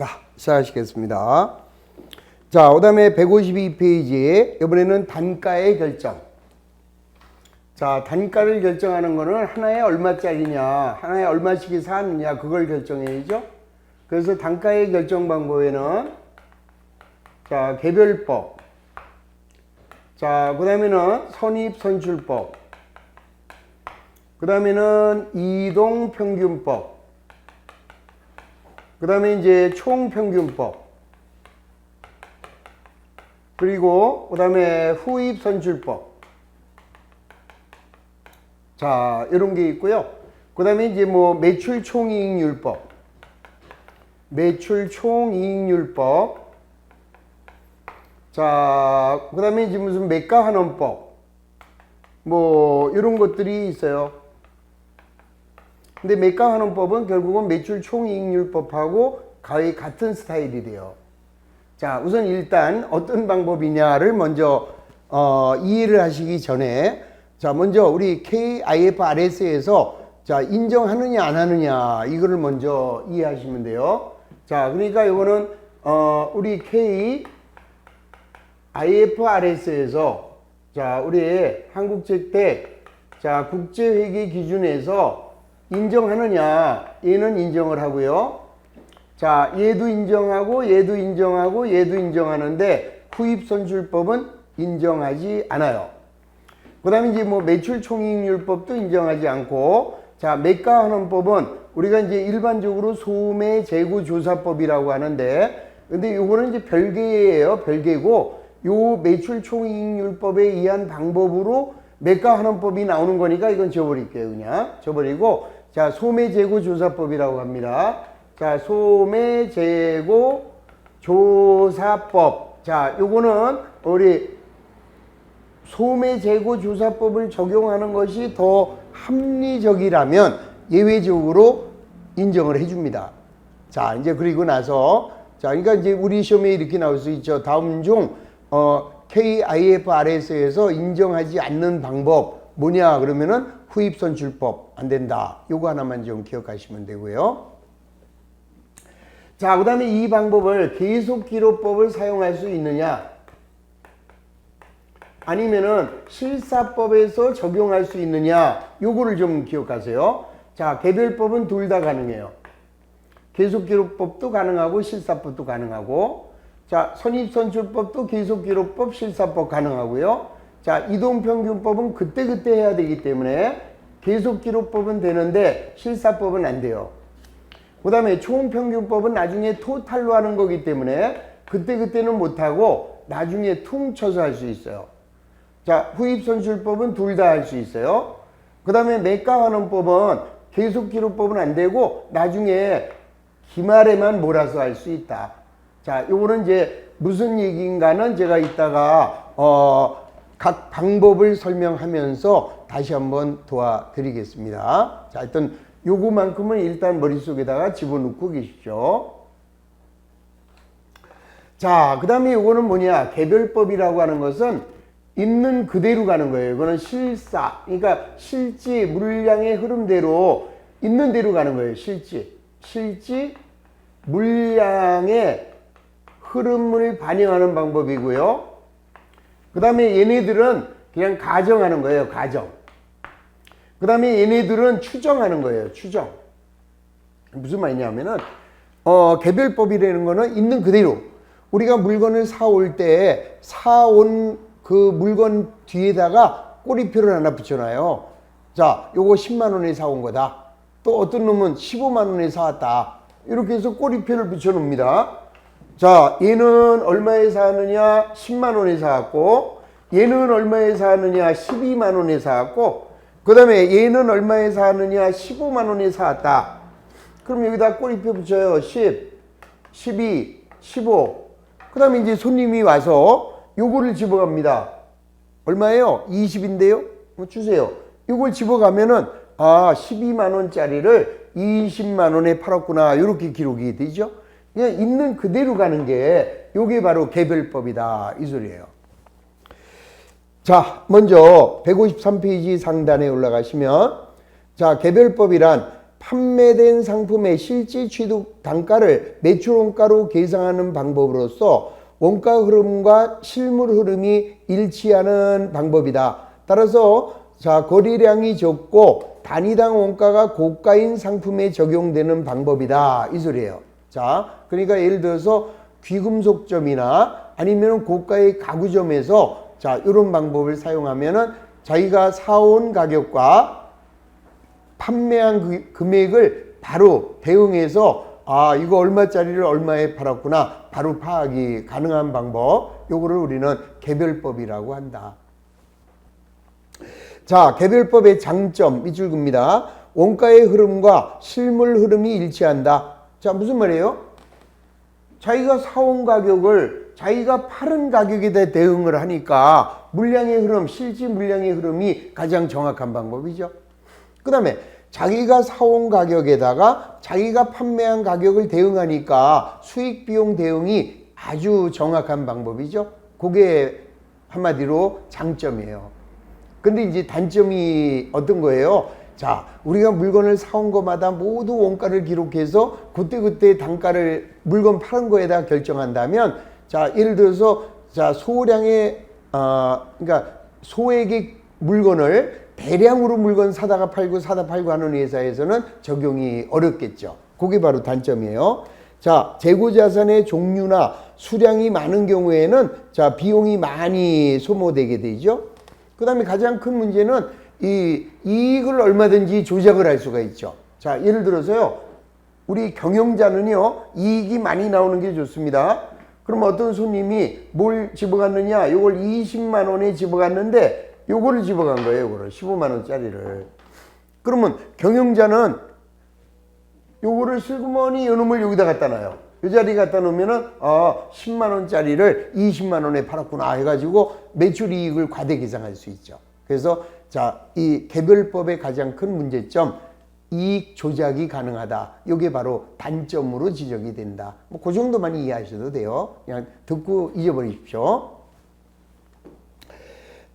자, 시작하시겠습니다. 자, 그 다음에 152페이지에 이번에는 단가의 결정. 자, 단가를 결정하는 거는 하나에 얼마짜리냐, 하나에 얼마씩이 사느냐, 그걸 결정해야죠. 그래서 단가의 결정 방법에는 자, 개별법. 자, 그 다음에는 선입선출법. 그 다음에는 이동평균법. 그 다음에 이제 총평균법. 그리고 그 다음에 후입선출법. 자, 이런 게 있고요. 그 다음에 이제 뭐 매출총이익률법. 매출총이익률법. 자, 그 다음에 이제 무슨 매가환원법. 뭐 이런 것들이 있어요. 근데 매가환원법은 결국은 매출총이익률법하고 거의 같은 스타일이 돼요. 자, 우선 일단 어떤 방법이냐를 먼저 이해를 하시기 전에 자, 먼저 우리 KIFRS에서 자, 인정하느냐 안 하느냐 이거를 먼저 이해하시면 돼요. 자, 그러니까 이거는 우리 KIFRS에서 자, 우리 한국재택 자, 국제회계 기준에서 인정하느냐, 얘는 인정을 하고요. 자, 얘도 인정하고 얘도 인정하고 얘도 인정하는데 후입선출법은 인정하지 않아요. 그 다음에 이제 뭐 매출총이익률법도 인정하지 않고, 자, 매가환원법은 우리가 이제 일반적으로 소매재고조사법이라고 하는데, 근데 요거는 이제 별개예요. 별개고, 요 매출총이익률법에 의한 방법으로 매가환원법이 나오는 거니까 이건 지워버릴게요. 그냥 지워버리고, 자, 소매재고조사법이라고 합니다. 자, 소매재고조사법. 자, 요거는 우리 소매재고조사법을 적용하는 것이 더 합리적이라면 예외적으로 인정을 해줍니다. 자, 이제 그리고 나서 자, 그러니까 이제 우리 시험에 이렇게 나올 수 있죠. 다음 중 KIFRS에서 인정하지 않는 방법 뭐냐 그러면은 후입선출법 안 된다. 요거 하나만 좀 기억하시면 되고요. 자, 그 다음에 이 방법을 계속기록법을 사용할 수 있느냐 아니면은 실사법에서 적용할 수 있느냐 요거를 좀 기억하세요. 자, 개별법은 둘 다 가능해요. 계속기록법도 가능하고 실사법도 가능하고, 자, 선입선출법도 계속기록법 실사법 가능하고요. 자, 이동평균법은 그때그때 해야 되기 때문에 계속기록법은 되는데 실사법은 안 돼요. 그 다음에 총평균법은 나중에 토탈로 하는 거기 때문에 그때그때는 못하고 나중에 퉁쳐서 할 수 있어요. 자, 후입선출법은 둘 다 할 수 있어요. 그 다음에 매가환원법은 계속기록법은 안 되고 나중에 기말에만 몰아서 할 수 있다. 자, 요거는 이제 무슨 얘기인가는 제가 이따가 각 방법을 설명하면서 다시 한번 도와드리겠습니다. 자, 일단 요거만큼은 일단 머릿속에다가 집어넣고 계십시오. 자, 그 다음에 요거는 뭐냐, 개별법이라고 하는 것은 있는 그대로 가는 거예요. 이거는 실사, 그러니까 실지 물량의 흐름대로 있는 대로 가는 거예요. 실지 물량의 흐름을 반영하는 방법이고요. 그 다음에 얘네들은 그냥 가정하는 거예요. 가정. 그 다음에 얘네들은 추정하는 거예요. 추정. 무슨 말이냐면은 개별법이라는 거는 있는 그대로 우리가 물건을 사올 때 사온 그 물건 뒤에다가 꼬리표를 하나 붙여놔요. 자, 요거 10만 원에 사온 거다. 또 어떤 놈은 15만 원에 사왔다. 이렇게 해서 꼬리표를 붙여놓습니다. 자, 얘는 얼마에 사느냐? 10만 원에 사왔고, 얘는 얼마에 사느냐? 12만 원에 사왔고, 그 다음에 얘는 얼마에 사느냐? 15만 원에 사왔다. 그럼 여기다 꼬리표 붙여요. 10, 12, 15. 그 다음에 이제 손님이 와서 요거를 집어갑니다. 얼마예요? 20인데요? 주세요. 요걸 집어가면은, 아, 12만 원짜리를 20만 원에 팔았구나. 이렇게 기록이 되죠. 그냥 있는 그대로 가는 게 요게 바로 개별법이다 이 소리예요. 자, 먼저 153페이지 상단에 올라가시면 자, 개별법이란 판매된 상품의 실제 취득 단가를 매출 원가로 계산하는 방법으로서 원가 흐름과 실물 흐름이 일치하는 방법이다. 따라서 자, 거래량이 적고 단위당 원가가 고가인 상품에 적용되는 방법이다. 이 소리예요. 자, 그러니까 예를 들어서 귀금속점이나 아니면 고가의 가구점에서 자, 이런 방법을 사용하면은 자기가 사온 가격과 판매한 금액을 바로 대응해서 아, 이거 얼마짜리를 얼마에 팔았구나 바로 파악이 가능한 방법, 요거를 우리는 개별법이라고 한다. 자, 개별법의 장점 밑줄 긋습니다. 원가의 흐름과 실물 흐름이 일치한다. 자, 무슨 말이에요? 자기가 사온 가격을 자기가 파는 가격에 대해 대응을 하니까 물량의 흐름, 실제 물량의 흐름이 가장 정확한 방법이죠. 그 다음에 자기가 사온 가격에다가 자기가 판매한 가격을 대응하니까 수익 비용 대응이 아주 정확한 방법이죠. 그게 한마디로 장점이에요. 근데 이제 단점이 어떤 거예요? 자, 우리가 물건을 사온 것마다 모두 원가를 기록해서 그때그때 단가를 물건 파는 거에다 결정한다면, 자, 예를 들어서 자, 소량의 그러니까 소액의 물건을 대량으로 물건 사다 팔고 하는 회사에서는 적용이 어렵겠죠. 그게 바로 단점이에요. 자, 재고자산의 종류나 수량이 많은 경우에는 자, 비용이 많이 소모되게 되죠. 그 다음에 가장 큰 문제는 이 이익을 얼마든지 조작을 할 수가 있죠. 자, 예를 들어서요, 우리 경영자는요, 이익이 많이 나오는 게 좋습니다. 그럼 어떤 손님이 뭘 집어갔느냐, 요걸 20만 원에 집어갔는데 요거를 집어간 거예요. 요거를 15만 원짜리를. 그러면 경영자는 요거를 슬그머니 요놈을 여기다 갖다 놔요. 이 자리에 갖다 놓으면은 10만 원짜리를 20만 원에 팔았구나 해가지고 매출 이익을 과대 계산할 수 있죠. 그래서 자, 이 개별법의 가장 큰 문제점, 이익 조작이 가능하다. 이게 바로 단점으로 지적이 된다. 뭐 그 정도만 이해하셔도 돼요. 그냥 듣고 잊어버리십시오.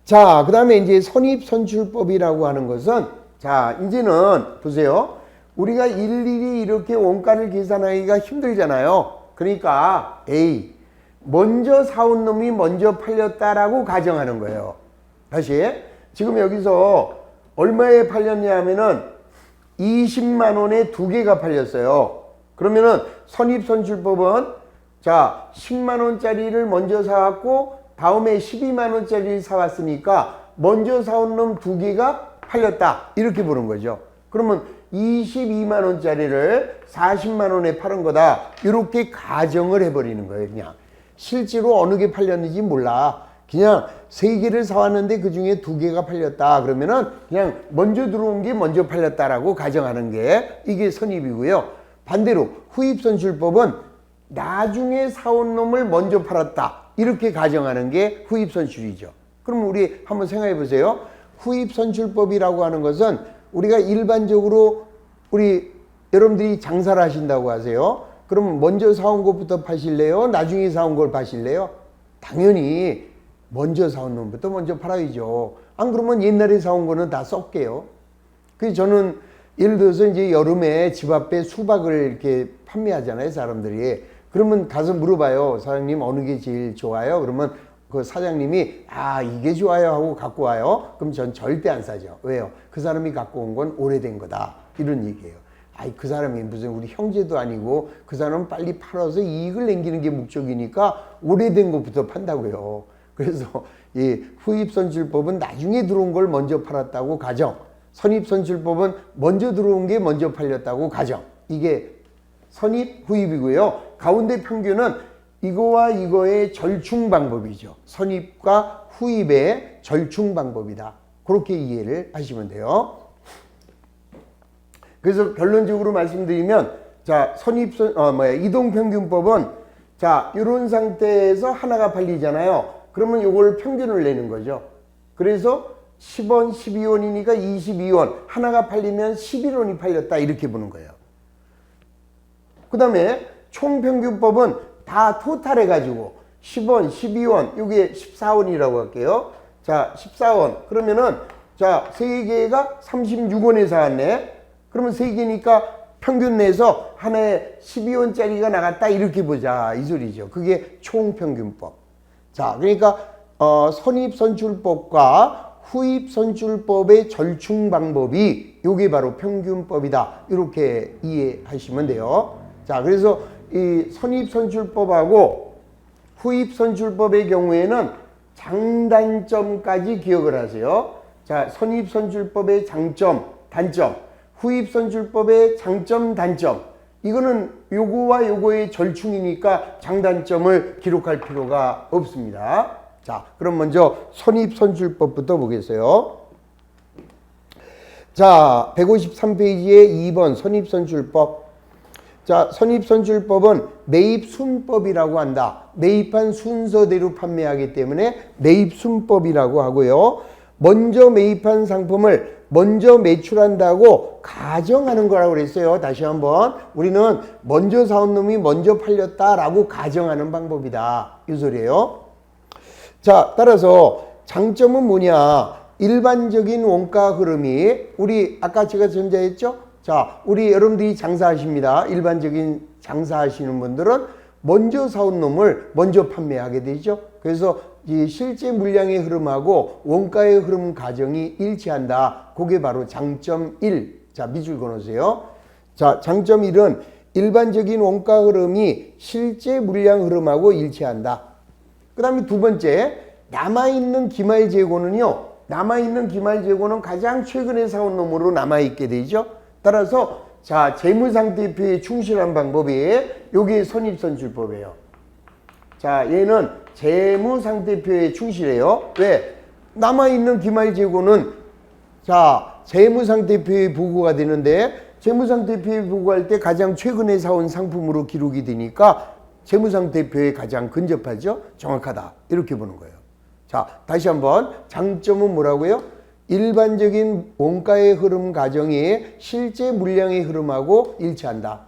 자, 그 다음에 이제 선입선출법이라고 하는 것은, 자, 이제는 보세요. 우리가 일일이 이렇게 원가를 계산하기가 힘들잖아요. 그러니까 A, 먼저 사온 놈이 먼저 팔렸다라고 가정하는 거예요. 다시, 지금 여기서 얼마에 팔렸냐 하면은 20만 원에 2개가 팔렸어요. 그러면은 선입선출법은 자, 10만 원짜리를 먼저 사왔고 다음에 12만 원짜리를 사왔으니까 먼저 사온 놈 2개가 팔렸다. 이렇게 보는 거죠. 그러면 22만 원짜리를 40만 원에 파는 거다. 이렇게 가정을 해버리는 거예요. 그냥 실제로 어느 게 팔렸는지 몰라. 그냥 3개를 사왔는데 그 중에 2개가 팔렸다. 그러면은 그냥 먼저 들어온 게 먼저 팔렸다라고 가정하는 게 이게 선입이고요. 반대로 후입선출법은 나중에 사온 놈을 먼저 팔았다. 이렇게 가정하는 게 후입선출이죠. 그럼 우리 한번 생각해 보세요. 후입선출법이라고 하는 것은 우리가 일반적으로 우리 여러분들이 장사를 하신다고 하세요. 그럼 먼저 사온 것부터 파실래요? 나중에 사온 걸 파실래요? 당연히 먼저 사온 놈부터 먼저 팔아야죠. 안 그러면 옛날에 사온 거는 다 썩게요. 그래서 저는 예를 들어서 이제 여름에 집 앞에 수박을 이렇게 판매하잖아요, 사람들이. 그러면 가서 물어봐요. 사장님 어느 게 제일 좋아요? 그러면 그 사장님이 이게 좋아요 하고 갖고 와요. 그럼 전 절대 안 사죠. 왜요? 그 사람이 갖고 온 건 오래된 거다. 이런 얘기예요. 그 사람이 무슨 우리 형제도 아니고 그 사람은 빨리 팔아서 이익을 남기는 게 목적이니까 오래된 것부터 판다고요. 그래서 이 후입선출법은 나중에 들어온 걸 먼저 팔았다고 가정, 선입선출법은 먼저 들어온 게 먼저 팔렸다고 가정. 이게 선입, 후입이고요. 가운데 평균은 이거와 이거의 절충 방법이죠. 선입과 후입의 절충 방법이다. 그렇게 이해를 하시면 돼요. 그래서 결론적으로 말씀드리면, 자, 이동평균법은 자, 이런 상태에서 하나가 팔리잖아요. 그러면 이걸 평균을 내는 거죠. 그래서 10원, 12원이니까 22원. 하나가 팔리면 11원이 팔렸다. 이렇게 보는 거예요. 그 다음에 총평균법은 다 토탈 해가지고 10원, 12원, 이게 14원이라고 할게요. 자, 14원. 그러면은, 자, 3개가 36원에 사왔네. 그러면 3개니까 평균 내서 한 해에 12원짜리가 나갔다 이렇게 보자 이 소리죠. 그게 총평균법. 자, 그러니까 선입선출법과 후입선출법의 절충 방법이 요게 바로 평균법이다. 이렇게 이해하시면 돼요. 자, 그래서 이 선입선출법하고 후입선출법의 경우에는 장단점까지 기억을 하세요. 자, 선입선출법의 장점, 단점, 후입선출법의 장점, 단점. 이거는 요거와 요거의 절충이니까 장단점을 기록할 필요가 없습니다. 자, 그럼 먼저 선입선출법부터 보겠어요. 자, 153페이지에 2번 선입선출법. 자, 선입선출법은 매입순법이라고 한다. 매입한 순서대로 판매하기 때문에 매입순법이라고 하고요. 먼저 매입한 상품을 먼저 매출한다고 가정하는 거라고 그랬어요. 다시 한번 우리는 먼저 사온 놈이 먼저 팔렸다라고 가정하는 방법이다. 이 소리예요. 자, 따라서 장점은 뭐냐? 일반적인 원가 흐름이 우리 아까 제가 전자했죠? 자, 우리 여러분들이 장사하십니다. 일반적인 장사하시는 분들은 먼저 사온 놈을 먼저 판매하게 되죠. 그래서 이 실제 물량의 흐름하고 원가의 흐름 과정이 일치한다. 그게 바로 장점 1. 자, 밑줄 그어놓으세요. 자, 장점 1은 일반적인 원가 흐름이 실제 물량 흐름하고 일치한다. 그 다음에 두 번째, 남아있는 기말 재고는요. 남아있는 기말 재고는 가장 최근에 사온 놈으로 남아있게 되죠. 따라서 자, 재무상태표에 충실한 방법이 여기 선입선출법이에요. 자, 얘는 재무상태표에 충실해요. 왜? 남아있는 기말 재고는 자, 재무상태표에 보고가 되는데 재무상태표에 보고할 때 가장 최근에 사온 상품으로 기록이 되니까 재무상태표에 가장 근접하죠. 정확하다. 이렇게 보는 거예요. 자, 다시 한번 장점은 뭐라고요? 일반적인 원가의 흐름 과정이 실제 물량의 흐름하고 일치한다.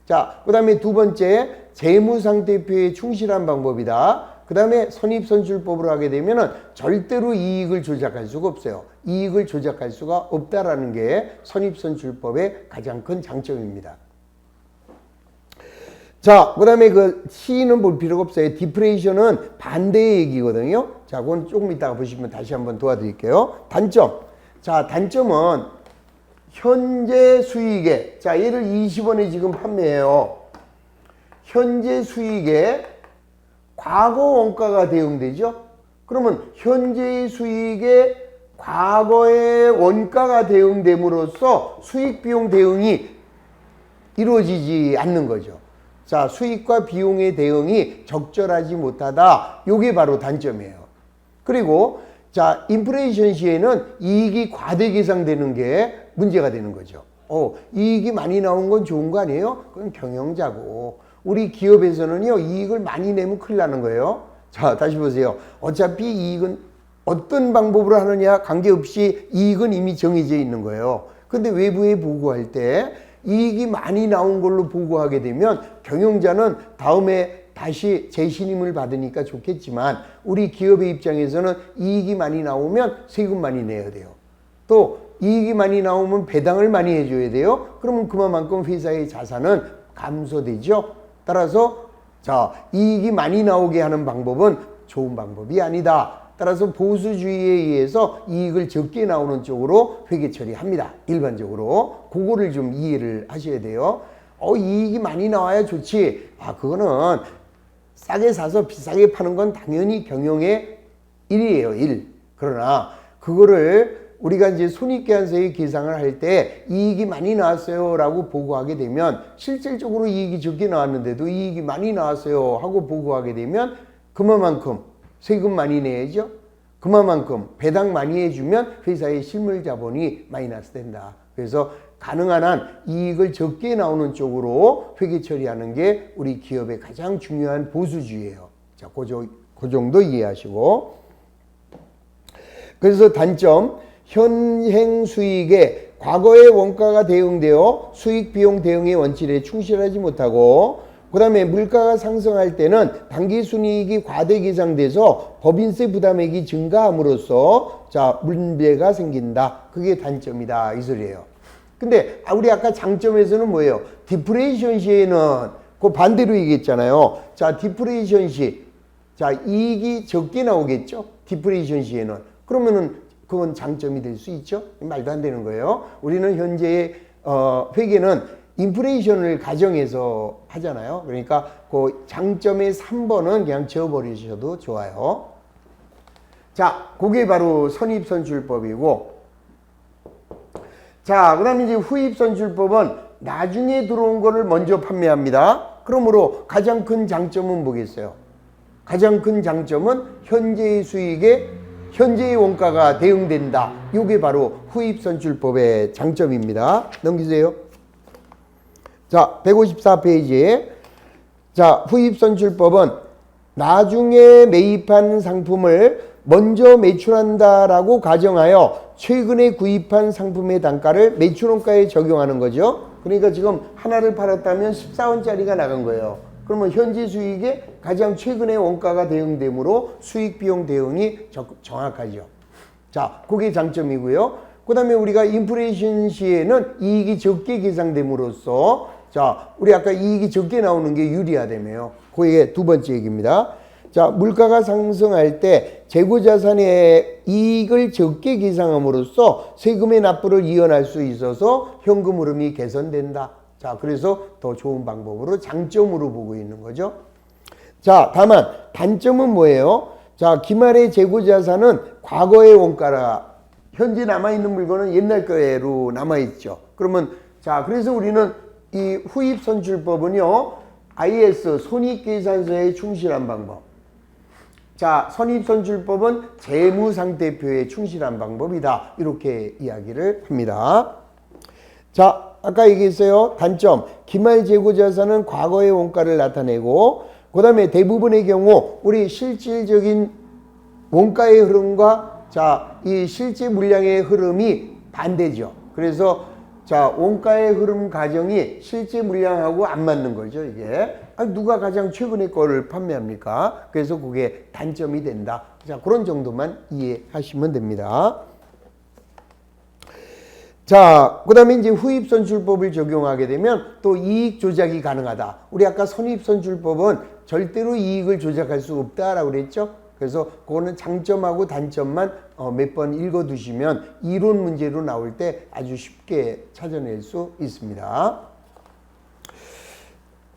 자, 그 다음에 두 번째, 재무상태표에 충실한 방법이다. 그 다음에 선입선출법으로 하게 되면 절대로 이익을 조작할 수가 없어요. 이익을 조작할 수가 없다라는 게 선입선출법의 가장 큰 장점입니다. 자, 그 다음에 그 C는 볼 필요가 없어요. 디프레이션은 반대의 얘기거든요. 자, 그건 조금 이따가 보시면 다시 한번 도와드릴게요. 단점. 자, 단점은 현재 수익에, 자, 얘를 20원에 지금 판매해요. 현재 수익에 과거 원가가 대응되죠? 그러면 현재의 수익에 과거의 원가가 대응됨으로써 수익 비용 대응이 이루어지지 않는 거죠. 자, 수익과 비용의 대응이 적절하지 못하다. 요게 바로 단점이에요. 그리고 자, 인플레이션 시에는 이익이 과대 계상되는 게 문제가 되는 거죠. 이익이 많이 나온 건 좋은 거 아니에요? 그건 경영자고. 우리 기업에서는요, 이익을 많이 내면 큰일 나는 거예요. 자, 다시 보세요. 어차피 이익은 어떤 방법으로 하느냐 관계없이 이익은 이미 정해져 있는 거예요. 근데 외부에 보고할 때 이익이 많이 나온 걸로 보고하게 되면 경영자는 다음에 다시 재신임을 받으니까 좋겠지만 우리 기업의 입장에서는 이익이 많이 나오면 세금 많이 내야 돼요. 또 이익이 많이 나오면 배당을 많이 해줘야 돼요. 그러면 그만큼 회사의 자산은 감소되죠. 따라서 자, 이익이 많이 나오게 하는 방법은 좋은 방법이 아니다. 따라서 보수주의에 의해서 이익을 적게 나오는 쪽으로 회계 처리합니다. 일반적으로. 그거를 좀 이해를 하셔야 돼요. 이익이 많이 나와야 좋지. 그거는 싸게 사서 비싸게 파는 건 당연히 경영의 일이에요. 일. 그러나 그거를 우리가 이제 손익계산서의 계상을 할 때 이익이 많이 나왔어요 라고 보고하게 되면 실질적으로 이익이 적게 나왔는데도 이익이 많이 나왔어요 하고 보고하게 되면 그만큼 세금 많이 내야죠. 그만큼 배당 많이 해주면 회사의 실물 자본이 마이너스 된다. 그래서 가능한 한 이익을 적게 나오는 쪽으로 회계 처리하는 게 우리 기업의 가장 중요한 보수주의예요. 자, 그 정도 이해하시고. 그래서 단점, 현행 수익에 과거의 원가가 대응되어 수익 비용 대응의 원칙에 충실하지 못하고, 그 다음에 물가가 상승할 때는 당기순이익이 과대 계상돼서 법인세 부담액이 증가함으로써 자, 문제가 생긴다. 그게 단점이다. 이 소리예요. 근데 우리 아까 장점에서는 뭐예요? 디프레이션 시에는 그 반대로 얘기했잖아요. 자, 디프레이션 시. 자, 이익이 적게 나오겠죠? 디프레이션 시에는. 그러면은 그건 장점이 될 수 있죠? 말도 안 되는 거예요. 우리는 현재의 회계는 인플레이션을 가정해서 하잖아요. 그러니까 그 장점의 3번은 그냥 지워버리셔도 좋아요. 자, 그게 바로 선입선출법이고, 자, 그 다음에 이제 후입선출법은 나중에 들어온 거를 먼저 판매합니다. 그러므로 가장 큰 장점은 뭐겠어요? 가장 큰 장점은 현재의 수익에 현재의 원가가 대응된다. 이게 바로 후입선출법의 장점입니다. 넘기세요. 자, 154페이지에 자, 후입선출법은 나중에 매입한 상품을 먼저 매출한다라고 가정하여 최근에 구입한 상품의 단가를 매출원가에 적용하는 거죠. 그러니까 지금 하나를 팔았다면 14원짜리가 나간 거예요. 그러면 현재 수익에 가장 최근에 원가가 대응되므로 수익 비용 대응이 정확하죠. 자, 그게 장점이고요. 그 다음에 우리가 인플레이션 시에는 이익이 적게 계상됨으로써 자, 우리 아까 이익이 적게 나오는 게 유리하다며요. 그게 두 번째 얘기입니다. 자, 물가가 상승할 때 재고자산의 이익을 적게 계상함으로써 세금의 납부를 이연할 수 있어서 현금 흐름이 개선된다. 자, 그래서 더 좋은 방법으로 장점으로 보고 있는 거죠. 자, 다만 단점은 뭐예요? 자, 기말의 재고자산은 과거의 원가라 현재 남아있는 물건은 옛날 거로 남아있죠. 그러면 자, 그래서 우리는 이 후입선출법은요, IS 손익계산서에 충실한 방법. 자, 선입선출법은 재무상태표에 충실한 방법이다. 이렇게 이야기를 합니다. 자, 아까 얘기했어요. 단점, 기말 재고자산은 과거의 원가를 나타내고 그 다음에 대부분의 경우 우리 실질적인 원가의 흐름과 자, 이 실제 물량의 흐름이 반대죠. 그래서 자, 원가의 흐름 가정이 실제 물량하고 안 맞는 거죠, 이게. 누가 가장 최근의 거를 판매합니까? 그래서 그게 단점이 된다. 자, 그런 정도만 이해하시면 됩니다. 자, 그 다음에 이제 후입선출법을 적용하게 되면 또 이익 조작이 가능하다. 우리 아까 선입선출법은 절대로 이익을 조작할 수 없다라고 그랬죠? 그래서 그거는 장점하고 단점만 몇 번 읽어두시면 이론 문제로 나올 때 아주 쉽게 찾아낼 수 있습니다.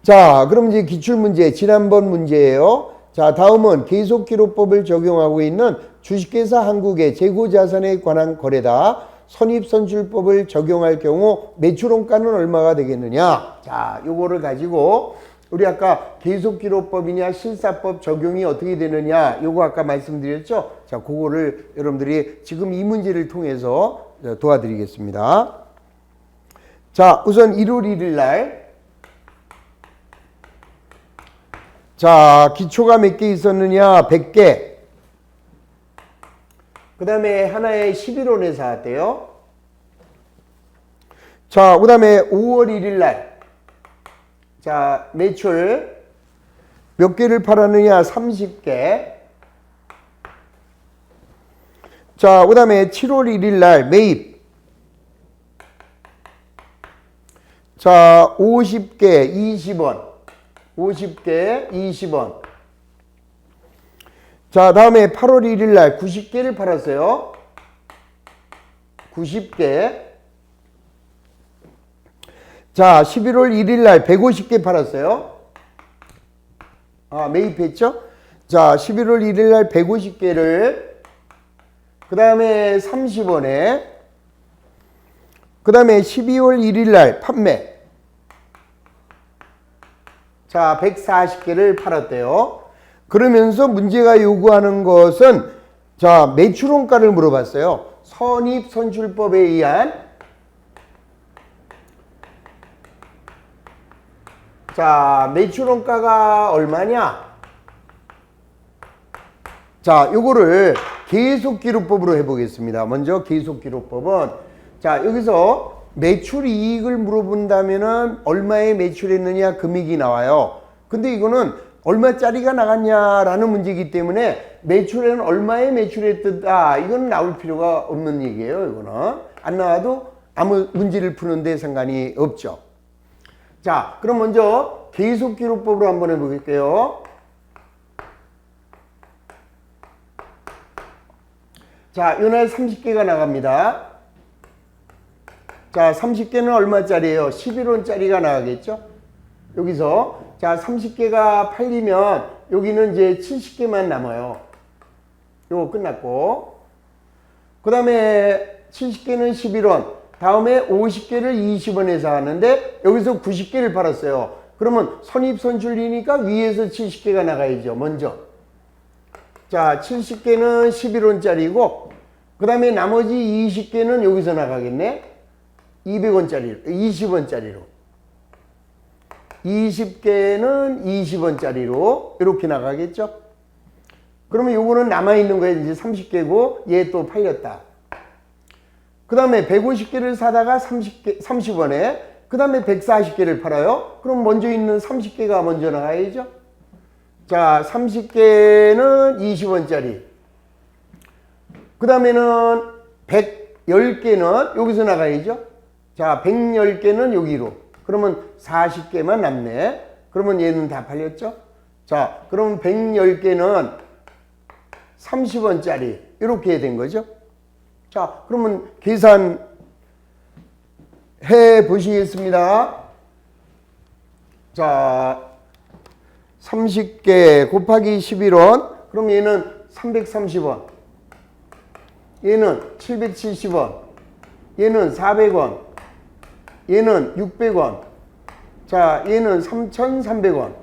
자, 그럼 이제 기출문제, 지난번 문제예요. 자, 다음은 계속기록법을 적용하고 있는 주식회사 한국의 재고자산에 관한 거래다. 선입선출법을 적용할 경우 매출원가는 얼마가 되겠느냐. 자, 요거를 가지고 우리 아까 계속기록법이냐 실사법 적용이 어떻게 되느냐 요거 아까 말씀드렸죠. 자, 그거를 여러분들이 지금 이 문제를 통해서 도와드리겠습니다. 자, 우선 1월 1일 날 자, 기초가 몇 개 있었느냐? 100개. 그 다음에 하나에 11원에 사왔대요. 자, 그 다음에 5월 1일 날 자, 매출 몇 개를 팔았느냐? 30개. 자, 그 다음에 7월 1일 날 매입. 자, 50개 20원. 50개 20원. 자, 다음에 8월 1일 날 90개를 팔았어요. 90개. 자, 11월 1일 날 150개 팔았어요. 매입했죠? 자, 11월 1일 날 150개를 그 다음에 30원에 그 다음에 12월 1일 날 판매. 자, 140개를 팔았대요. 그러면서 문제가 요구하는 것은 자, 매출원가를 물어봤어요. 선입선출법에 의한 자, 매출원가가 얼마냐? 자, 요거를 계속기록법으로 해보겠습니다. 먼저 계속기록법은 자, 여기서 매출이익을 물어본다면은 얼마에 매출했느냐 금액이 나와요. 근데 이거는 얼마짜리가 나갔냐라는 문제이기 때문에 매출에는 얼마에 매출했다 이건 나올 필요가 없는 얘기예요. 이거는 안 나와도 아무 문제를 푸는데 상관이 없죠. 자, 그럼 먼저 계속기록법으로 한번 해볼게요. 자, 요날 30개가 나갑니다. 자, 30개는 얼마짜리예요? 11원짜리가 나가겠죠? 여기서 자, 30개가 팔리면 여기는 이제 70개만 남아요. 요거 끝났고, 그 다음에 70개는 11원, 다음에 50개를 20원에서 하는데 여기서 90개를 팔았어요. 그러면 선입선출이니까 위에서 70개가 나가야죠. 먼저 자, 70개는 11원짜리고 그 다음에 나머지 20개는 여기서 나가겠네. 200원짜리로 20원짜리로 20개는 20원짜리로 이렇게 나가겠죠. 그러면 요거는 남아있는 거에 이제 30개고 얘 또 팔렸다. 그 다음에 150개를 사다가 30원에 그 다음에 140개를 팔아요. 그럼 먼저 있는 30개가 먼저 나가야죠. 자, 30개는 20원짜리. 그 다음에는 110개는 여기서 나가야죠. 자, 110개는 여기로. 그러면 40개만 남네. 그러면 얘는 다 팔렸죠. 자, 그럼 110개는 30원짜리. 이렇게 된 거죠. 자, 그러면 계산 해 보시겠습니다. 자, 30개 곱하기 11원. 그럼 얘는 330원. 얘는 770원. 얘는 400원. 얘는 600원. 자, 얘는 3,300원.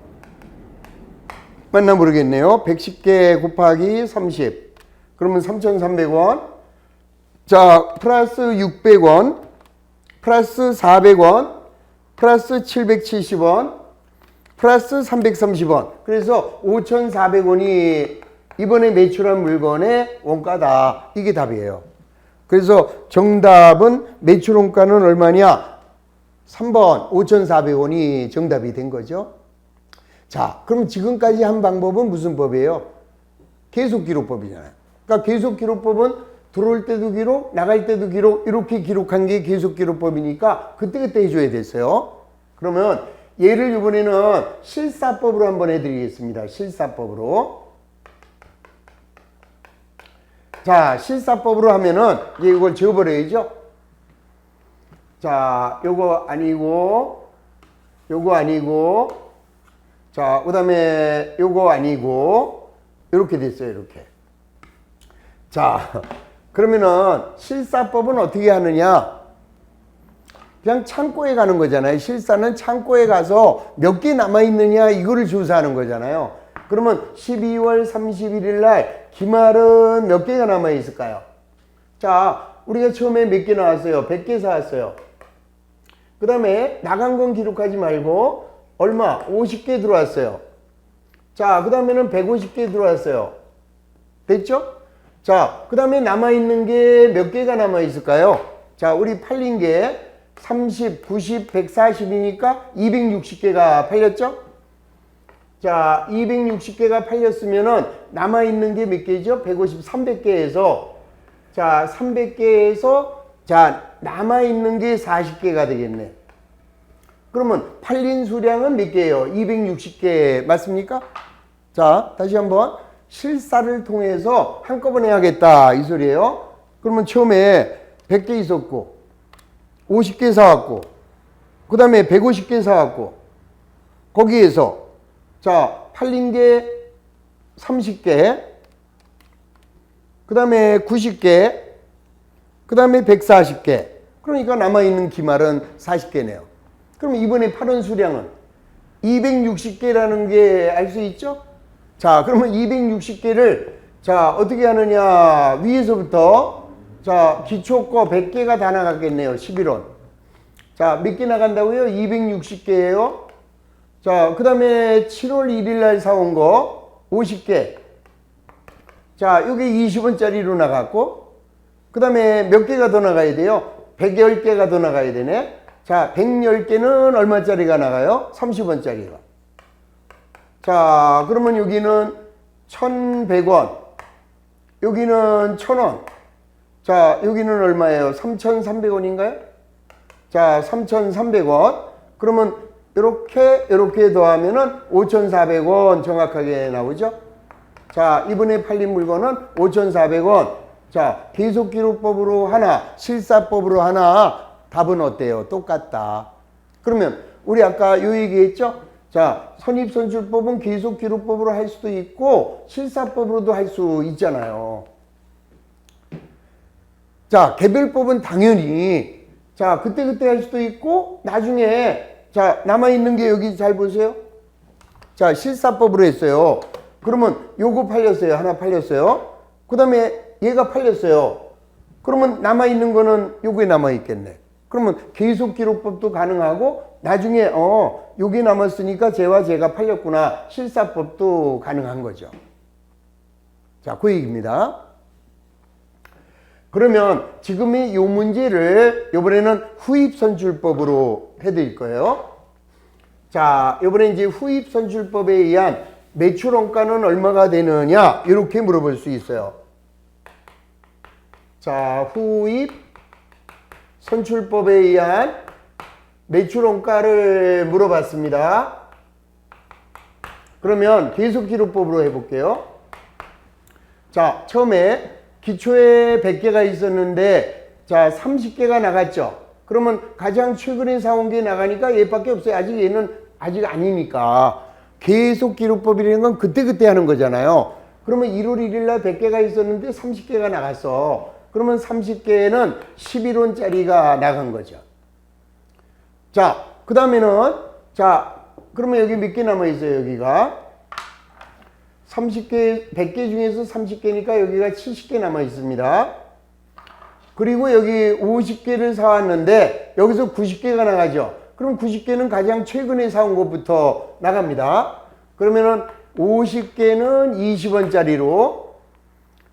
맞나 모르겠네요. 110개 곱하기 30. 그러면 3,300원. 자, 플러스 600원, 플러스 400원, 플러스 770원, 플러스 330원. 그래서 5,400원이 이번에 매출한 물건의 원가다. 이게 답이에요. 그래서 정답은 매출 원가는 얼마냐? 3번 5,400원이 정답이 된 거죠. 자, 그럼 지금까지 한 방법은 무슨 법이에요? 계속기록법이잖아요. 그러니까 계속기록법은 들어올 때도 기록, 나갈 때도 기록, 이렇게 기록한 게 계속기록법이니까 그때그때 해줘야 됐어요. 그러면 얘를 이번에는 실사법으로 한번 해드리겠습니다. 실사법으로. 자, 실사법으로 하면은 이제 이걸 지워버려야죠. 자, 요거 아니고, 요거 아니고, 자, 그 다음에 요거 아니고, 이렇게 됐어요. 이렇게. 자, 그러면은 실사법은 어떻게 하느냐? 그냥 창고에 가는 거잖아요. 실사는 창고에 가서 몇 개 남아있느냐 이거를 조사하는 거잖아요. 그러면 12월 31일 날 기말은 몇 개가 남아있을까요? 자, 우리가 처음에 몇 개 나왔어요? 100개 사왔어요. 그 다음에 나간 건 기록하지 말고 얼마? 50개 들어왔어요. 자, 그 다음에는 150개 들어왔어요. 됐죠? 자, 그 다음에 남아있는 게 몇 개가 남아있을까요? 자, 우리 팔린 게 30, 90, 140이니까 260개가 팔렸죠? 자, 260개가 팔렸으면은 남아있는 게 몇 개죠? 150, 300개에서 자, 300개에서 자, 남아있는 게 40개가 되겠네. 그러면 팔린 수량은 몇 개예요? 260개 맞습니까? 자, 다시 한번 실사를 통해서 한꺼번에 하겠다 이 소리예요. 그러면 처음에 100개 있었고 50개 사왔고 그 다음에 150개 사왔고 거기에서 자, 팔린 게 30개 그 다음에 90개 그 다음에 140개 그러니까 남아있는 기말은 40개네요. 그럼 이번에 팔은 수량은 260개라는 게 알 수 있죠? 자, 그러면 260개를 자, 어떻게 하느냐? 위에서부터 자, 기초 거 100개가 다 나갔겠네요. 11원. 자, 몇 개 나간다고요? 260개예요. 자, 그 다음에 7월 1일 날 사온 거 50개. 자, 이게 20원짜리로 나갔고 그 다음에 몇 개가 더 나가야 돼요? 110개가 더 나가야 되네. 자, 110개는 얼마짜리가 나가요? 30원짜리가. 자, 그러면 여기는 1,100원. 여기는 1,000원. 자, 여기는 얼마예요? 3,300원인가요? 자, 3,300원. 그러면 이렇게 더하면은 5,400원 정확하게 나오죠? 자, 이번에 팔린 물건은 5,400원. 자, 계속기록법으로 하나, 실사법으로 하나. 답은 어때요? 똑같다. 그러면 우리 아까 요 얘기했죠? 자, 선입선출법은 계속기록법으로 할 수도 있고 실사법으로도 할 수 있잖아요. 자, 개별법은 당연히 자, 그때 할 수도 있고 나중에 자, 남아있는 게 여기 잘 보세요. 자, 실사법으로 했어요. 그러면 요거 팔렸어요. 하나 팔렸어요. 그 다음에 얘가 팔렸어요. 그러면 남아있는 거는 요게 남아있겠네. 그러면 계속기록법도 가능하고 나중에 요게 남았으니까 쟤와 쟤가 팔렸구나. 실사법도 가능한 거죠. 자, 그 얘기입니다. 그러면 지금의 요 문제를 이번에는 후입선출법으로 해드릴 거예요. 자, 이번에 이제 후입선출법에 의한 매출원가는 얼마가 되느냐 이렇게 물어볼 수 있어요. 자, 후입선출법에 의한 매출원가를 물어봤습니다. 그러면 계속기록법으로 해볼게요. 자, 처음에 기초에 100개가 있었는데 자 30개가 나갔죠. 그러면 가장 최근에 사온 게 나가니까 얘밖에 없어요. 아직 얘는 아직 아니니까. 계속기록법이라는 건 그때 하는 거잖아요. 그러면 1월 1일 날 100개가 있었는데 30개가 나갔어. 그러면 30개는 11원짜리가 나간 거죠. 자, 그 다음에는 자 그러면 여기 몇 개 남아 있어요. 여기가 30개, 100개 중에서 30개니까 여기가 70개 남아 있습니다. 그리고 여기 50개를 사왔는데 여기서 90개가 나가죠. 그럼 90개는 가장 최근에 사온 것부터 나갑니다. 그러면은 50개는 20원짜리로,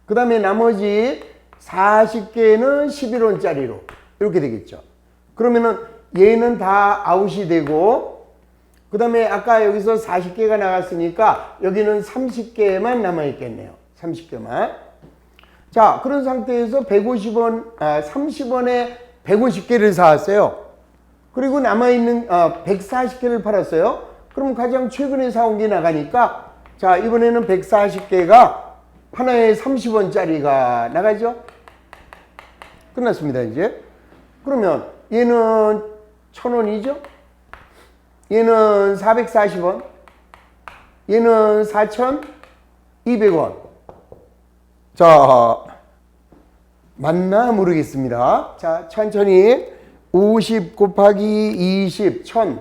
그 다음에 나머지 40개는 11원짜리로 이렇게 되겠죠. 그러면은 얘는 다 아웃이 되고, 그 다음에 아까 여기서 40개가 나갔으니까 여기는 30개만 남아있겠네요. 30개만. 자, 그런 상태에서 150원, 30원에 150개를 사왔어요. 그리고 남아있는 140개를 팔았어요. 그럼 가장 최근에 사온 게 나가니까 자, 이번에는 140개가 하나에 30원짜리가 나가죠. 끝났습니다, 이제. 그러면 얘는 1,000원이죠. 얘는 440원, 얘는 4,200원. 자, 맞나 모르겠습니다. 자, 천천히 50 곱하기 20, 1000.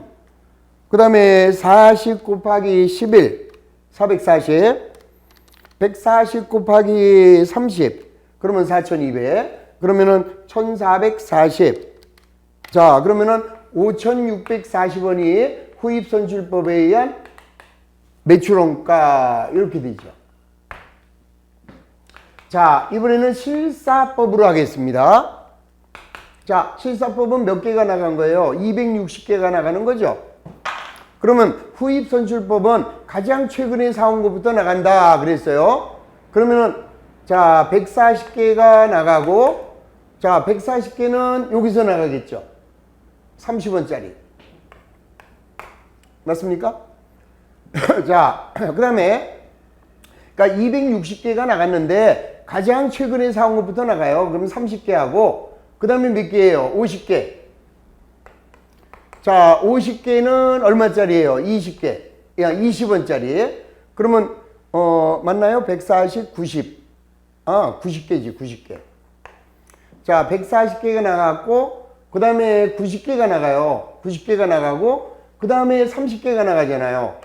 그 다음에 40 곱하기 11, 440. 140 곱하기 30, 그러면 4200. 그러면은 1440. 자, 그러면은 5,640원이 후입선출법에 의한 매출원가 이렇게 되죠. 자, 이번에는 실사법으로 하겠습니다. 자, 실사법은 몇 개가 나간 거예요? 260개가 나가는 거죠. 그러면 후입선출법은 가장 최근에 사온 것부터 나간다 그랬어요. 그러면은 자, 140개가 나가고, 자, 140개는 여기서 나가겠죠. 30원짜리. 맞습니까? 자, 그 다음에 그러니까 260개가 나갔는데 가장 최근에 사온 것부터 나가요. 그럼 30개 하고, 그 다음에 몇 개예요? 50개. 자, 50개는 얼마짜리예요? 20개. 야, 20원짜리. 그러면 맞나요? 140, 90. 90개지, 90개. 자, 140개가 나갔고, 그 다음에 90개가 나가요. 90개가 나가고, 그 다음에 30개가 나가잖아요.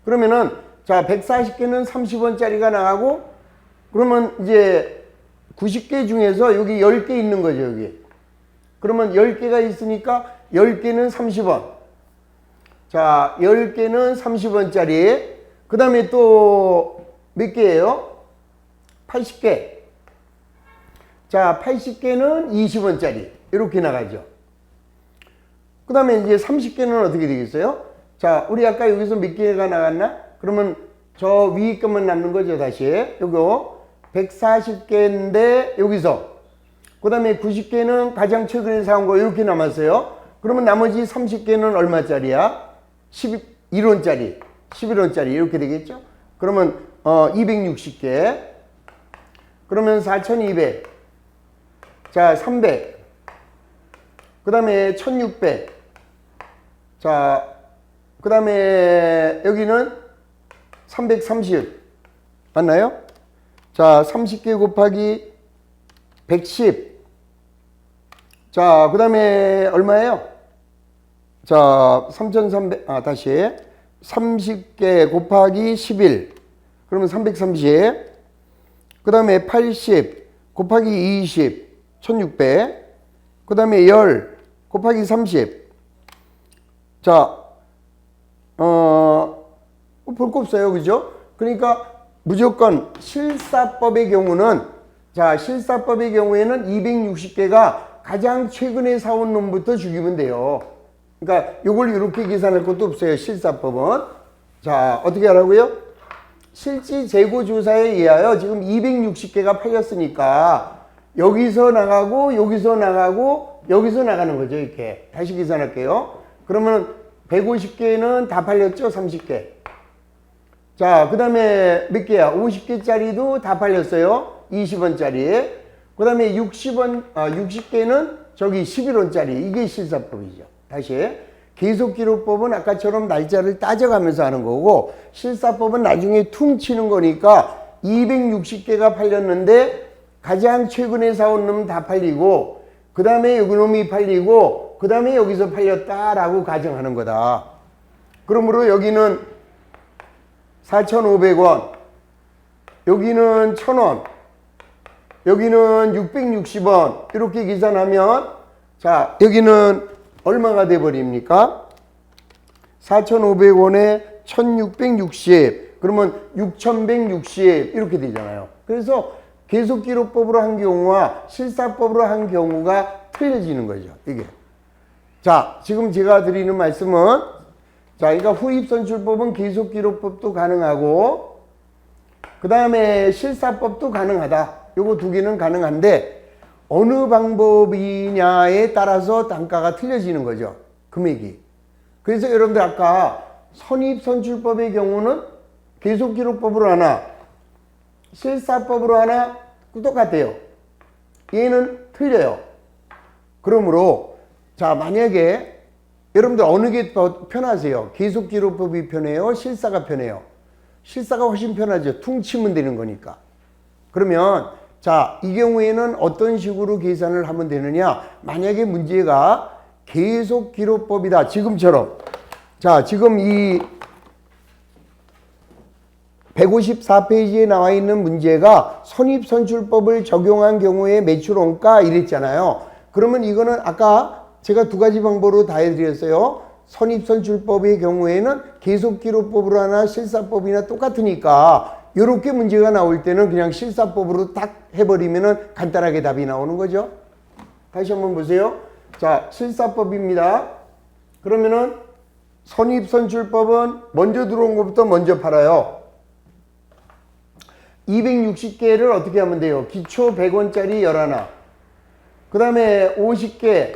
그러면은, 자, 140개는 30원짜리가 나가고, 그러면 이제 90개 중에서 여기 10개 있는 거죠, 여기. 그러면 10개가 있으니까 10개는 30원. 자, 10개는 30원짜리. 그 다음에 또 몇 개예요? 80개. 자, 80개는 20원짜리. 이렇게 나가죠. 그 다음에 이제 30개는 어떻게 되겠어요? 자, 우리 아까 여기서 몇 개가 나갔나? 그러면 저 위에 것만 남는 거죠, 다시. 요거 140개인데 여기서 그 다음에 90개는 가장 최근에 사온 거 이렇게 남았어요. 그러면 나머지 30개는 얼마짜리야? 11원짜리, 11원짜리 이렇게 되겠죠? 그러면 260개. 그러면 4200. 자, 300. 그 다음에 1600. 자, 그 다음에 여기는 330. 맞나요? 자, 30개 곱하기 110. 자, 그 다음에 얼마예요? 자, 3300, 다시. 30개 곱하기 11. 그러면 330. 그 다음에 80 곱하기 20. 1600. 그 다음에 10 곱하기 30. 자, 볼 거 없어요. 그죠? 그러니까 무조건 실사법의 경우는, 자, 실사법의 경우에는 260개가 가장 최근에 사온 놈부터 죽이면 돼요. 그러니까 요걸 이렇게 계산할 것도 없어요. 실사법은. 자, 어떻게 하라고요? 실지 재고 조사에 의하여 지금 260개가 팔렸으니까 여기서 나가고 여기서 나가고 여기서 나가는 거죠. 이렇게. 다시 계산할게요. 그러면 150개는 다 팔렸죠? 30개. 자, 그 다음에 몇 개야? 50개짜리도 다 팔렸어요. 20원짜리. 그 다음에 60개는 저기 11원짜리. 이게 실사법이죠. 다시. 계속기록법은 아까처럼 날짜를 따져가면서 하는 거고, 실사법은 나중에 퉁 치는 거니까 260개가 팔렸는데 가장 최근에 사온 놈 다 팔리고, 그 다음에 여기 놈이 팔리고, 그 다음에 여기서 팔렸다라고 가정하는 거다. 그러므로 여기는 4,500원, 여기는 1,000원, 여기는 660원 이렇게 계산하면, 자, 여기는 얼마가 돼버립니까? 4,500원에 1,660, 그러면 6,160 이렇게 되잖아요. 그래서 계속기록법으로 한 경우와 실사법으로 한 경우가 틀려지는 거죠. 이게. 자, 지금 제가 드리는 말씀은, 자, 그러니까 후입선출법은 계속기록법도 가능하고, 그 다음에 실사법도 가능하다. 요거 두 개는 가능한데, 어느 방법이냐에 따라서 단가가 틀려지는 거죠. 금액이. 그래서 여러분들 아까 선입선출법의 경우는 계속기록법으로 하나, 실사법으로 하나 똑같아요. 얘는 틀려요. 그러므로 자, 만약에 여러분들 어느 게 더 편하세요? 계속기록법이 편해요? 실사가 편해요? 실사가 훨씬 편하죠. 퉁 치면 되는 거니까. 그러면 자, 이 경우에는 어떤 식으로 계산을 하면 되느냐? 만약에 문제가 계속기록법이다. 지금처럼. 자, 지금 이 154페이지에 나와 있는 문제가 선입선출법을 적용한 경우에 매출원가 이랬잖아요. 그러면 이거는 아까 제가 두 가지 방법으로 다 해드렸어요. 선입선출법의 경우에는 계속기록법으로 하나 실사법이나 똑같으니까 이렇게 문제가 나올 때는 그냥 실사법으로 딱 해버리면 간단하게 답이 나오는 거죠. 다시 한번 보세요. 자, 실사법입니다. 그러면은 선입선출법은 먼저 들어온 것부터 먼저 팔아요. 260개를 어떻게 하면 돼요? 기초 100원짜리 11, 그 다음에 50개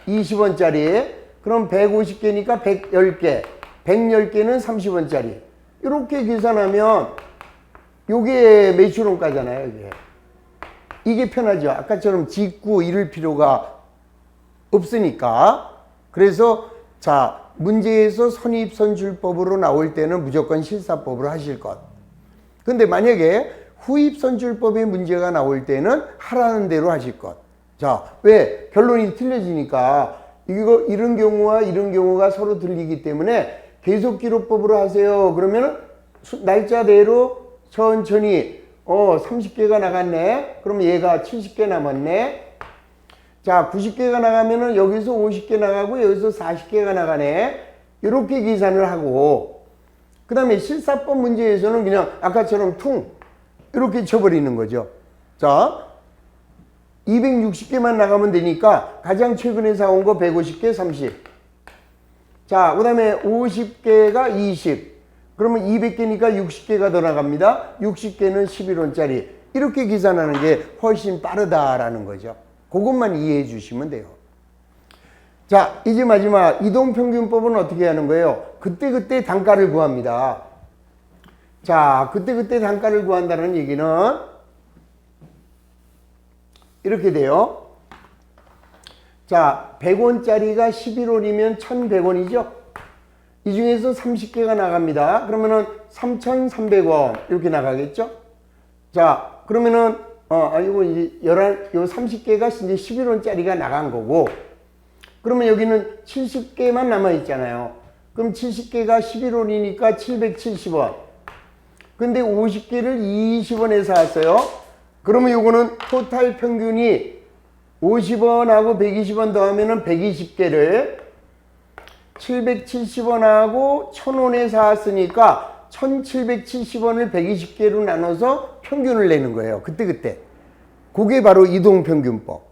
20원짜리, 그럼 150개니까 110개, 110개는 30원짜리. 이렇게 계산하면 요게 매출원가잖아요. 이게 편하죠. 아까처럼 짓고 이럴 필요가 없으니까. 그래서 자, 문제에서 선입선출법으로 나올 때는 무조건 실사법으로 하실 것. 근데 만약에 후입선출법의 문제가 나올 때는 하라는 대로 하실 것. 자, 왜? 결론이 틀려지니까 이런 경우와 이런 경우가 서로 들리기 때문에 계속기록법으로 하세요. 그러면 날짜대로 천천히 30개가 나갔네. 그럼 얘가 70개 남았네. 자, 90개가 나가면은 여기서 50개 나가고 여기서 40개가 나가네. 이렇게 계산을 하고, 그 다음에 실사법 문제에서는 그냥 아까처럼 퉁 이렇게 쳐버리는 거죠. 자, 260개만 나가면 되니까 가장 최근에 사온 거 150개 30. 자, 그 다음에 50개가 20. 그러면 200개니까 60개가 더 나갑니다. 60개는 11원짜리. 이렇게 계산하는 게 훨씬 빠르다라는 거죠. 그것만 이해해 주시면 돼요. 자, 이제 마지막 이동평균법은 어떻게 하는 거예요? 그때그때 단가를 구합니다. 자, 그때그때 단가를 구한다는 얘기는 이렇게 돼요. 자, 100원짜리가 11원이면 1100원이죠? 이 중에서 30개가 나갑니다. 그러면은 3,300원 이렇게 나가겠죠? 자, 그러면은 이거 이제 요 30개가 이제 11원짜리가 나간 거고, 그러면 여기는 70개만 남아 있잖아요. 그럼 70개가 11원이니까 770원. 근데 50개를 20원에 샀어요. 그러면 요거는 토탈 평균이 50원하고 120원 더하면은 120개를 770원하고 1000원에 샀으니까 1770원을 120개로 나눠서 평균을 내는 거예요. 그때. 그게 바로 이동평균법.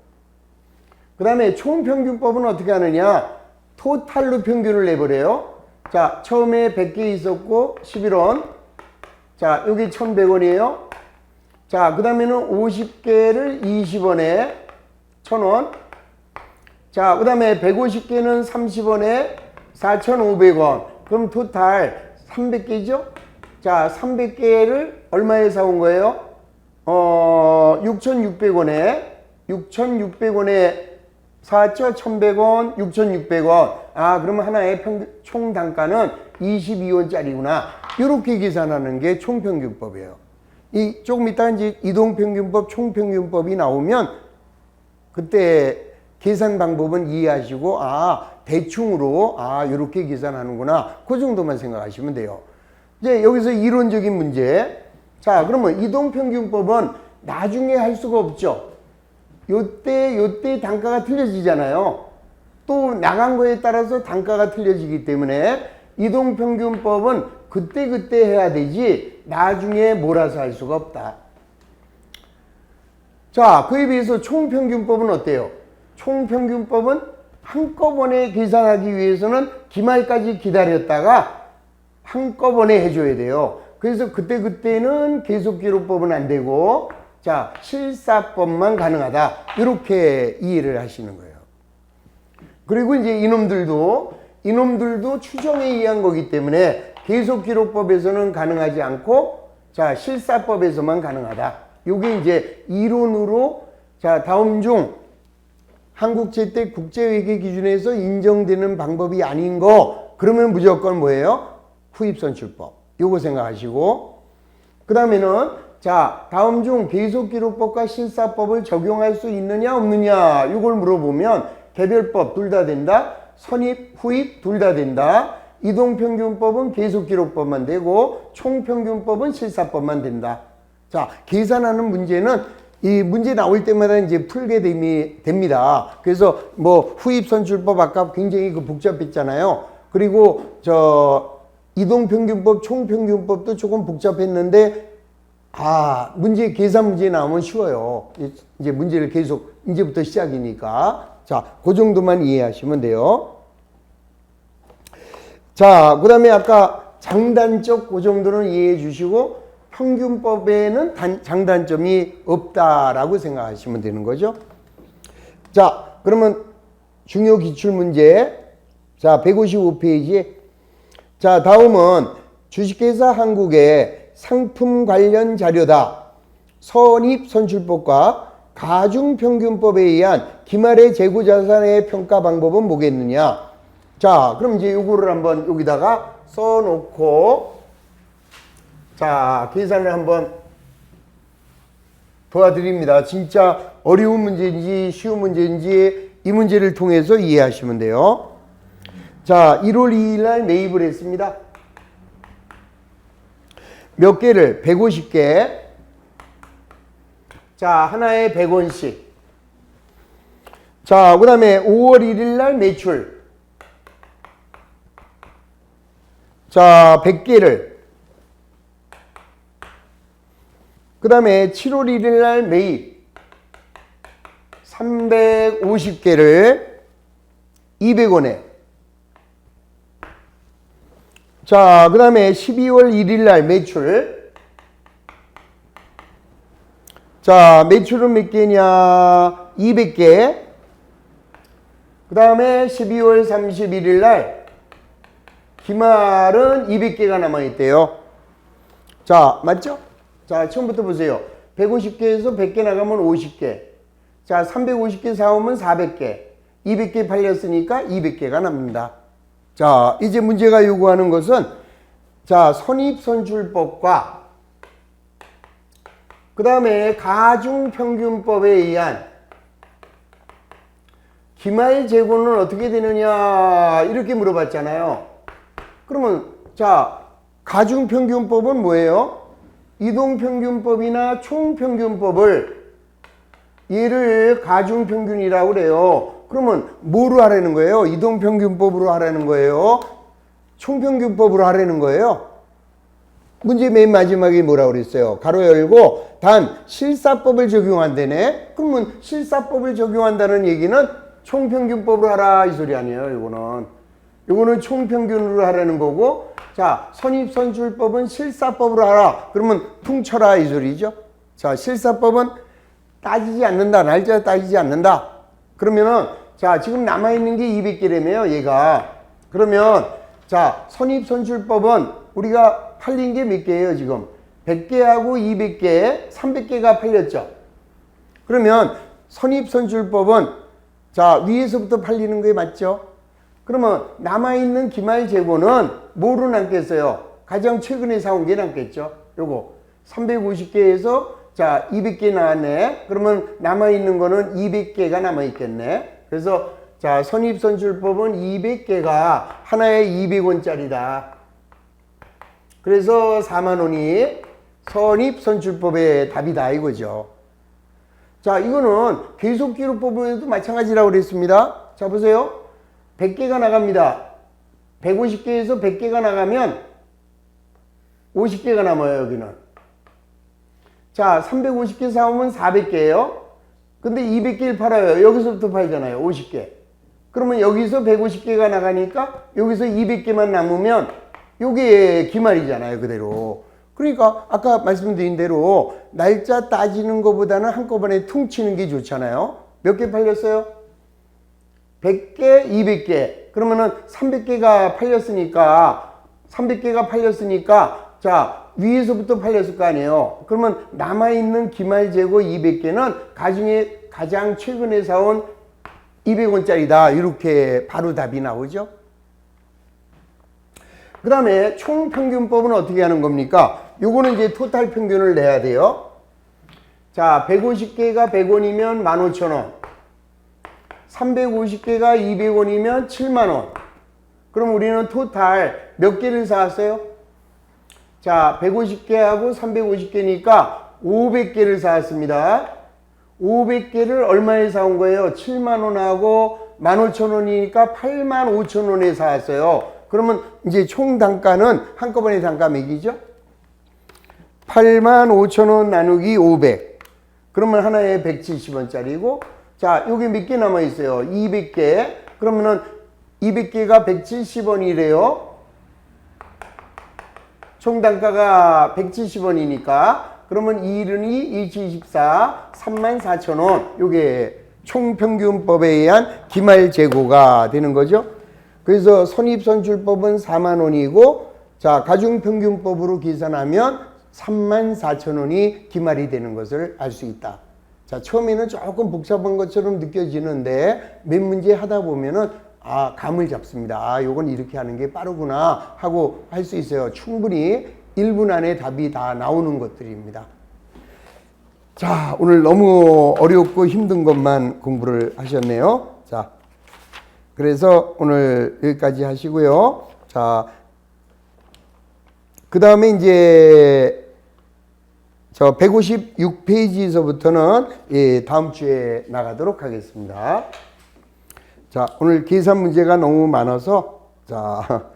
그 다음에 총평균법은 어떻게 하느냐? 토탈로 평균을 내버려요. 자, 처음에 100개 있었고 11원. 자, 여기 1100원이에요. 자, 그 다음에는 50개를 20원에 1000원. 자, 그 다음에 150개는 30원에 4,500원. 그럼 토탈 300개죠? 자, 300개를 얼마에 사온 거예요? 6,600원에 샀죠? 1,100원, 6,600원. 아, 그러면 하나의 총 단가는 22원짜리구나. 이렇게 계산하는 게 총평균법이에요. 조금 이따 이제 이동평균법, 총평균법이 나오면 그때 계산 방법은 이해하시고, 대충으로, 이렇게 계산하는구나. 그 정도만 생각하시면 돼요. 이제 여기서 이론적인 문제. 자, 그러면 이동평균법은 나중에 할 수가 없죠. 요때 단가가 틀려지잖아요. 또 나간 거에 따라서 단가가 틀려지기 때문에 이동평균법은 그때 해야 되지 나중에 몰아서 할 수가 없다. 자, 그에 비해서 총평균법은 어때요? 총평균법은 한꺼번에 계산하기 위해서는 기말까지 기다렸다가 한꺼번에 해줘야 돼요. 그래서 그때는 계속기록법은 안 되고, 자, 실사법만 가능하다. 이렇게 이해를 하시는 거예요. 그리고 이제 이놈들도 추정에 의한 거기 때문에 계속기록법에서는 가능하지 않고, 자, 실사법에서만 가능하다. 요게 이제 이론으로, 자, 다음 중 한국제때 국제회계 기준에서 인정되는 방법이 아닌 거, 그러면 무조건 뭐예요? 후입선출법. 요거 생각하시고, 그 다음에는 자, 다음 중 계속기록법과 실사법을 적용할 수 있느냐 없느냐 요걸 물어보면 개별법 둘 다 된다, 선입, 후입 둘 다 된다, 이동평균법은 계속기록법만 되고 총평균법은 실사법만 된다. 자, 계산하는 문제는 이 문제 나올 때마다 이제 풀게 됩니다. 그래서 뭐 후입선출법 아까 굉장히 복잡했잖아요. 그리고 이동평균법, 총평균법도 조금 복잡했는데 계산 문제 나오면 쉬워요. 이제 문제를 계속 이제부터 시작이니까. 자, 그 정도만 이해하시면 돼요. 자, 그 다음에 아까 장단적 그 정도는 이해해 주시고 평균법에는 장단점이 없다라고 생각하시면 되는 거죠. 자, 그러면 중요 기출문제. 자, 155페이지. 자, 다음은 주식회사 한국의 상품 관련 자료다. 선입선출법과 가중평균법에 의한 기말의 재고자산의 평가 방법은 뭐겠느냐. 자, 그럼 이제 요거를 한번 여기다가 써놓고, 자, 계산을 한번 도와드립니다. 진짜 어려운 문제인지 쉬운 문제인지 이 문제를 통해서 이해하시면 돼요. 자, 1월 2일 날 매입을 했습니다. 몇 개를? 150개. 자, 하나에 100원씩. 자, 그 다음에 5월 1일 날 매출. 자, 100개를. 그 다음에 7월 1일 날 매입. 350개를 200원에. 자, 그 다음에 12월 1일 날 매출. 자, 매출은 몇 개냐? 200개. 그 다음에 12월 31일 날 기말은 200개가 남아있대요. 자, 맞죠? 자, 처음부터 보세요. 150개에서 100개 나가면 50개. 자, 350개 사오면 400개. 200개 팔렸으니까 200개가 남는다. 자, 이제 문제가 요구하는 것은 자, 선입선출법과 그 다음에 가중평균법에 의한 기말 재고는 어떻게 되느냐 이렇게 물어봤잖아요. 그러면 자, 가중평균법은 뭐예요? 이동평균법이나 총평균법을 얘를 가중평균이라고 그래요. 그러면 뭐로 하라는 거예요? 이동평균법으로 하라는 거예요? 총평균법으로 하라는 거예요? 문제 맨 마지막에 뭐라고 그랬어요? 가로 열고 단 실사법을 적용한다네. 그러면 실사법을 적용한다는 얘기는 총평균법으로 하라 이 소리 아니에요. 요거는 총평균으로 하라는 거고, 자, 선입선출법은 실사법으로 하라. 그러면 퉁쳐라 이 소리죠. 자, 실사법은 따지지 않는다. 날짜 따지지 않는다. 그러면은 자, 지금 남아있는 게 200개라며요, 얘가. 그러면 자, 선입선출법은 우리가 팔린 게 몇 개예요, 지금? 100개하고 200개, 300개가 팔렸죠. 그러면 선입선출법은 자, 위에서부터 팔리는 게 맞죠? 그러면 남아있는 기말 재고는 뭐로 남겠어요? 가장 최근에 사온 게 남겠죠? 요거 350개에서 자, 200개 나왔네. 그러면 남아있는 거는 200개가 남아있겠네. 그래서 자, 선입선출법은 200개가 하나에 200원짜리다. 그래서 4만 원이 선입선출법의 답이다 이거죠. 자, 이거는 계속기록법에도 마찬가지라고 그랬습니다. 자, 보세요. 100개가 나갑니다. 150개에서 100개가 나가면 50개가 남아요, 여기는. 자, 350개 사오면 400개예요. 근데 200개를 팔아요. 여기서부터 팔잖아요. 50개. 그러면 여기서 150개가 나가니까 여기서 200개만 남으면 요게 기말이잖아요, 그대로. 그러니까 아까 말씀드린 대로 날짜 따지는 것보다는 한꺼번에 퉁치는 게 좋잖아요. 몇 개 팔렸어요? 100개, 200개. 그러면은 300개가 팔렸으니까 자, 위에서부터 팔렸을 거 아니에요. 그러면 남아있는 기말 재고 200개는 가중에 가장 최근에 사온 200원짜리다. 이렇게 바로 답이 나오죠. 그 다음에 총평균법은 어떻게 하는 겁니까? 요거는 이제 토탈 평균을 내야 돼요. 자, 150개가 100원이면 15,000원. 350개가 200원이면 7만원. 그럼 우리는 토탈 몇 개를 사왔어요? 자, 150개하고 350개니까 500개를 사왔습니다. 500개를 얼마에 사온 거예요? 7만원하고 15,000원이니까 85,000원에 사왔어요. 그러면 이제 총 단가는 한꺼번에 단가 매기죠? 85,000원 나누기 500. 그러면 하나에 170원짜리고, 자, 여기 몇 개 남아있어요? 200개. 그러면은 200개가 170원이래요. 총 단가가 170원이니까. 그러면 2른이 224, 34,000원. 요게 총평균법에 의한 기말 재고가 되는 거죠. 그래서 선입선출법은 4만 원이고, 자, 가중평균법으로 계산하면 34,000원이 기말이 되는 것을 알 수 있다. 자, 처음에는 조금 복잡한 것처럼 느껴지는데 몇 문제 하다 보면은 아, 감을 잡습니다. 아, 요건 이렇게 하는 게 빠르구나 하고 할 수 있어요. 충분히 1분 안에 답이 다 나오는 것들입니다. 자, 오늘 너무 어렵고 힘든 것만 공부를 하셨네요. 자, 그래서 오늘 여기까지 하시고요. 자, 그 다음에 이제 저 156페이지에서부터는 예, 다음 주에 나가도록 하겠습니다. 자, 오늘 계산 문제가 너무 많아서 자,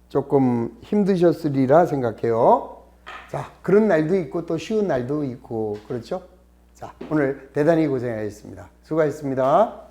조금 힘드셨으리라 생각해요. 자, 그런 날도 있고 또 쉬운 날도 있고 그렇죠? 자, 오늘 대단히 고생하셨습니다. 수고하셨습니다.